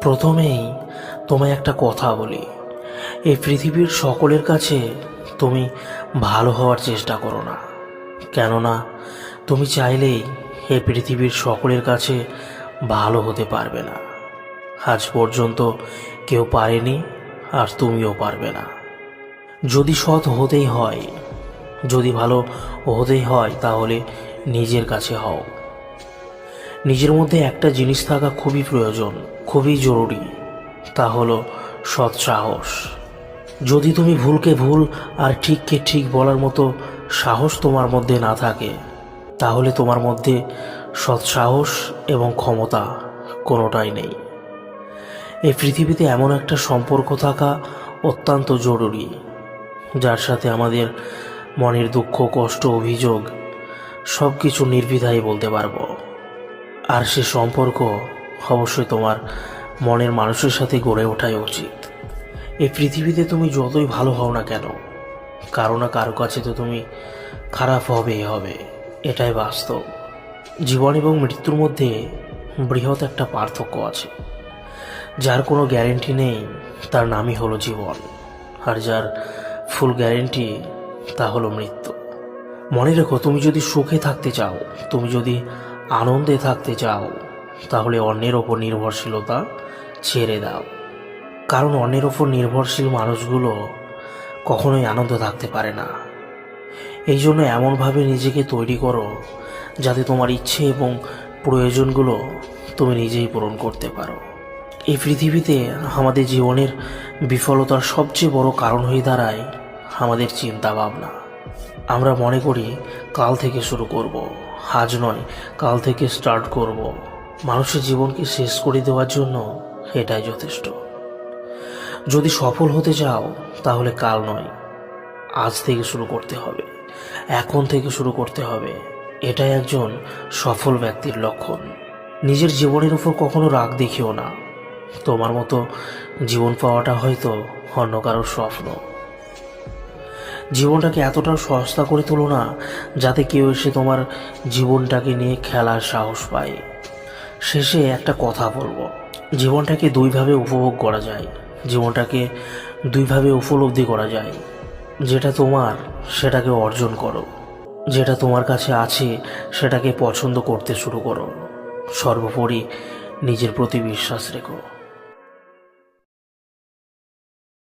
প্রথমেই তোমায় একটা কথা বলি, এই পৃথিবীর সকলের কাছে তুমি ভালো হওয়ার চেষ্টা করো না। কেননা তুমি চাইলেই এই পৃথিবীর সকলের কাছে ভালো হতে পারবে না। আজ পর্যন্ত কেউ পারেনি, আর তুমিও পারবে না। যদি সৎ হতেই হয়, যদি ভালো হতেই হয়, তাহলে নিজের কাছে হও। নিজের মধ্যে একটা জিনিস থাকা খুবই প্রয়োজন, খুবই জরুরি, তা হলো সৎ সাহস। যদি তুমি ভুলকে ভুল আর ঠিককে ঠিক বলার মতো সাহস তোমার মধ্যে না থাকে, তাহলে তোমার মধ্যে সৎ সাহস এবং ক্ষমতা কোনোটাই নেই। এই পৃথিবীতে এমন একটা সম্পর্ক থাকা অত্যন্ত জরুরি, যার সাথে আমাদের মনের দুঃখ, কষ্ট, অভিযোগ সব কিছু নির্দ্বিধায় বলতে পারবো। আর সে সম্পর্ক অবশ্যই তোমার মনের মানুষের সাথে গড়ে ওঠাই উচিত। এই পৃথিবীতে তুমি যতই ভালো হও না কেন, কারো না কারো কাছে তো তুমি খারাপ হবেই হবে, এটাই বাস্তব। জীবন এবং মৃত্যুর মধ্যে বৃহৎ একটা পার্থক্য আছে। যার কোনো গ্যারেন্টি নেই, তার নামই হলো জীবন, আর যার ফুল গ্যারেন্টি, তা হলো মৃত্যু। মনে রেখো, তুমি যদি সুখে থাকতে চাও, তুমি যদি আনন্দে থাকতে চাও, তাহলে অন্যের ওপর নির্ভরশীলতা ছেড়ে দাও। কারণ অন্যের ওপর নির্ভরশীল মানুষগুলো কখনোই আনন্দ থাকতে পারে না। এই জন্য এমনভাবে নিজেকে তৈরি করো যাতে তোমার ইচ্ছে এবং প্রয়োজনগুলো তুমি নিজেই পূরণ করতে পারো। এই পৃথিবীতে আমাদের জীবনের বিফলতার সবচেয়ে বড় কারণ হয়ে দাঁড়ায় আমাদের চিন্তা ভাবনা। আমরা মনে করি কাল থেকে শুরু করব, আজ নয় কাল থেকে স্টার্ট করব। মানুষের জীবনকে শেষ করে দেওয়ার জন্য এটাই যথেষ্ট। যদি সফল হতে চাও, তাহলে কাল নয়, আজ থেকে শুরু করতে হবে, এখন থেকে শুরু করতে হবে। এটাই একজন সফল ব্যক্তির লক্ষণ। নিজের জীবনের উপর কখনো রাগ দেখিও না। তোমার মতো জীবন পাওয়াটা হয়তো অন্য কারোর স্বপ্ন। জীবনটাকে এতটাও সস্তা করে তোলো না যাতে কেউ এসে তোমার জীবনটাকে নিয়ে খেলার সাহস পায়। শেষে একটা কথা বলবো, জীবনটাকে দুইভাবে উপভোগ করা যায়, জীবনটাকে দুইভাবে উপলব্ধি করা যায়। যেটা তোমার সেটাকে অর্জন করো, যেটা তোমার কাছে আছে সেটাকে পছন্দ করতে শুরু করো। সর্বোপরি নিজের প্রতি বিশ্বাস রেখো।